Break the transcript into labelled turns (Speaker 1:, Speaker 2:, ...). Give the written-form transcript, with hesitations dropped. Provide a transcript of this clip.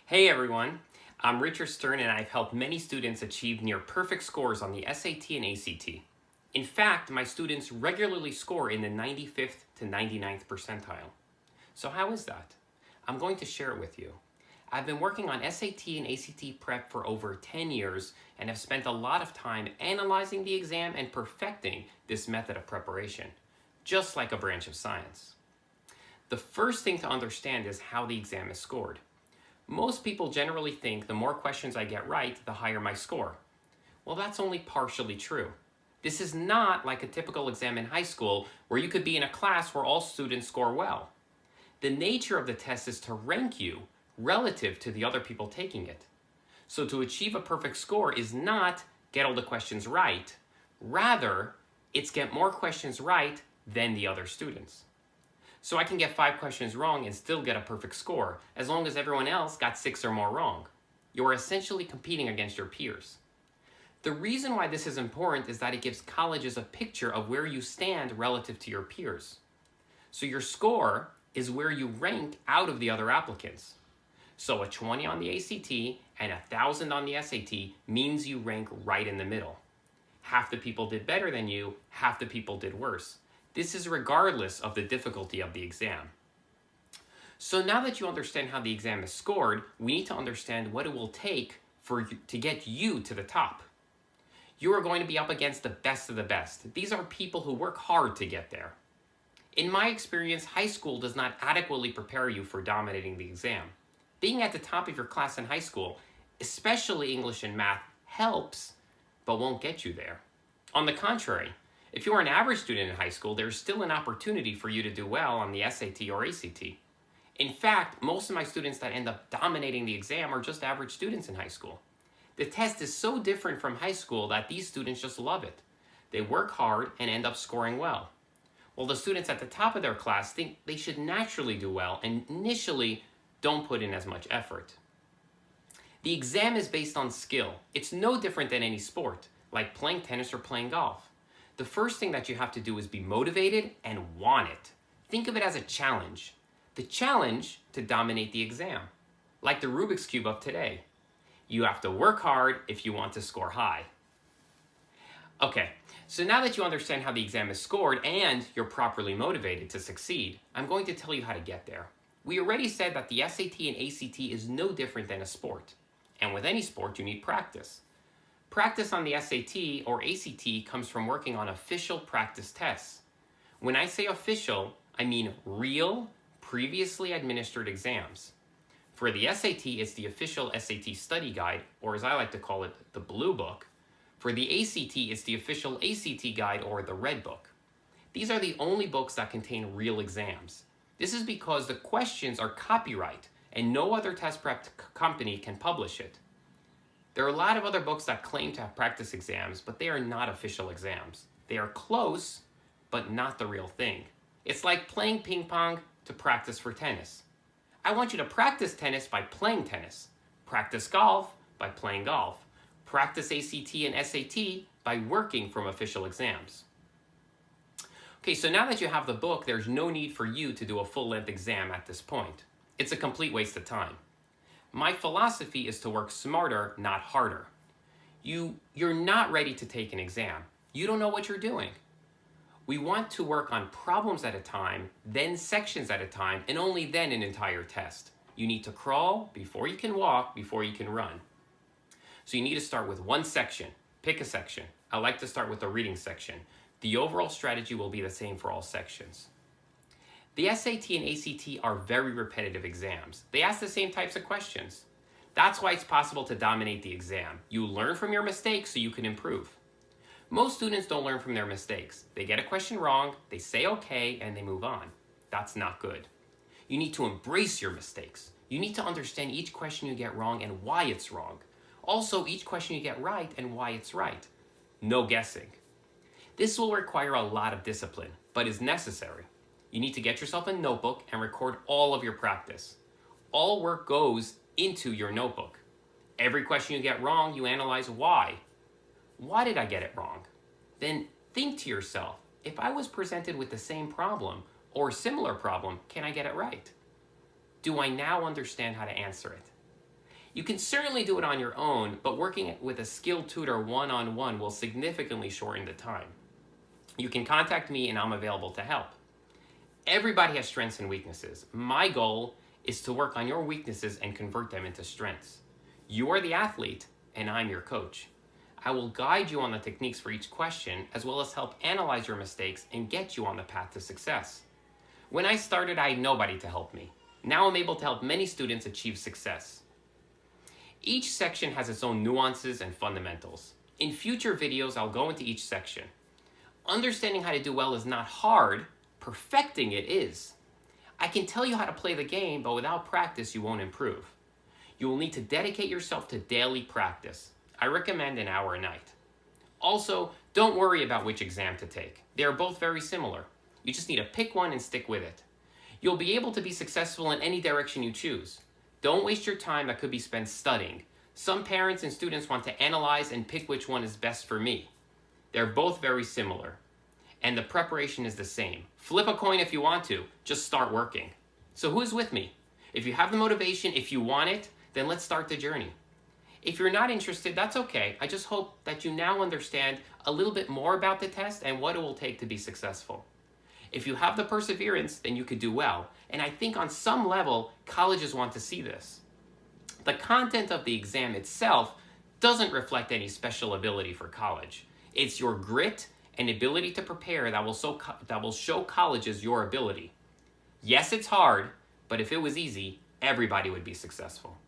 Speaker 1: Hey everyone, I'm Richard Stern and I've helped many students achieve near perfect scores on the SAT and ACT. In fact, my students regularly score in the 95th to 99th percentile. So how is that? I'm going to share it with you. I've been working on SAT and ACT prep for over 10 years and have spent a lot of time analyzing the exam and perfecting this method of preparation, just like a branch of science. The first thing to understand is how the exam is scored. Most people generally think the more questions I get right, the higher my score. Well, that's only partially true. This is not like a typical exam in high school where you could be in a class where all students score well. The nature of the test is to rank you relative to the other people taking it. So to achieve a perfect score is not get all the questions right. Rather, it's get more questions right than the other students. So I can get 5 questions wrong and still get a perfect score, as long as everyone else got 6 or more wrong. You are essentially competing against your peers. The reason why this is important is that it gives colleges a picture of where you stand relative to your peers. So your score is where you rank out of the other applicants. So a 20 on the ACT and 1,000 on the SAT means you rank right in the middle. Half the people did better than you, half the people did worse. This is regardless of the difficulty of the exam. So now that you understand how the exam is scored, we need to understand what it will take to get you to the top. You are going to be up against the best of the best. These are people who work hard to get there. In my experience, high school does not adequately prepare you for dominating the exam. Being at the top of your class in high school, especially English and math, helps, but won't get you there. On the contrary, if you are an average student in high school, there's still an opportunity for you to do well on the SAT or ACT. In fact, most of my students that end up dominating the exam are just average students in high school. The test is so different from high school that these students just love it. They work hard and end up scoring well. While the students at the top of their class think they should naturally do well and initially don't put in as much effort. The exam is based on skill. It's no different than any sport, like playing tennis or playing golf. The first thing that you have to do is be motivated and want it. Think of it as a challenge. The challenge to dominate the exam, like the Rubik's Cube of today. You have to work hard if you want to score high. Okay, so now that you understand how the exam is scored and you're properly motivated to succeed, I'm going to tell you how to get there. We already said that the SAT and ACT is no different than a sport. And with any sport, you need practice. Practice on the SAT or ACT comes from working on official practice tests. When I say official, I mean real, previously administered exams. For the SAT, it's the official SAT study guide, or as I like to call it, the blue book. For the ACT, it's the official ACT guide, or the red book. These are the only books that contain real exams. This is because the questions are copyright, and no other test prep company can publish it. There are a lot of other books that claim to have practice exams, but they are not official exams. They are close, but not the real thing. It's like playing ping pong to practice for tennis. I want you to practice tennis by playing tennis. Practice golf by playing golf. Practice ACT and SAT by working from official exams. Okay, so now that you have the book, there's no need for you to do a full-length exam at this point. It's a complete waste of time. My philosophy is to work smarter, not harder. You're not ready to take an exam. You don't know what you're doing. We want to work on problems at a time, then sections at a time, and only then an entire test. You need to crawl before you can walk, before you can run. So you need to start with one section. Pick a section. I like to start with the reading section. The overall strategy will be the same for all sections. The SAT and ACT are very repetitive exams. They ask the same types of questions. That's why it's possible to dominate the exam. You learn from your mistakes so you can improve. Most students don't learn from their mistakes. They get a question wrong, they say okay, and they move on. That's not good. You need to embrace your mistakes. You need to understand each question you get wrong and why it's wrong. Also, each question you get right and why it's right. No guessing. This will require a lot of discipline, but is necessary. You need to get yourself a notebook and record all of your practice. All work goes into your notebook. Every question you get wrong, you analyze why. Why did I get it wrong? Then think to yourself, if I was presented with the same problem or similar problem, can I get it right? Do I now understand how to answer it? You can certainly do it on your own, but working with a skilled tutor one-on-one will significantly shorten the time. You can contact me and I'm available to help. Everybody has strengths and weaknesses. My goal is to work on your weaknesses and convert them into strengths. You are the athlete and I'm your coach. I will guide you on the techniques for each question, as well as help analyze your mistakes and get you on the path to success. When I started, I had nobody to help me. Now I'm able to help many students achieve success. Each section has its own nuances and fundamentals. In future videos, I'll go into each section. Understanding how to do well is not hard, perfecting it is. I can tell you how to play the game, but without practice, you won't improve. You will need to dedicate yourself to daily practice. I recommend an hour a night. Also, don't worry about which exam to take. They are both very similar. You just need to pick one and stick with it. You'll be able to be successful in any direction you choose. Don't waste your time that could be spent studying. Some parents and students want to analyze and pick which one is best for me. They're both very similar. And the preparation is the same. Flip a coin if you want to. Just start working. So who's with me? If you have the motivation, if you want it, then let's start the journey. If you're not interested, that's okay. I just hope that you now understand a little bit more about the test and what it will take to be successful. If you have the perseverance, then you could do well. And I think on some level, colleges want to see this. The content of the exam itself doesn't reflect any special ability for college. It's your grit and ability to prepare that will show colleges your ability. Yes, it's hard, but if it was easy, everybody would be successful.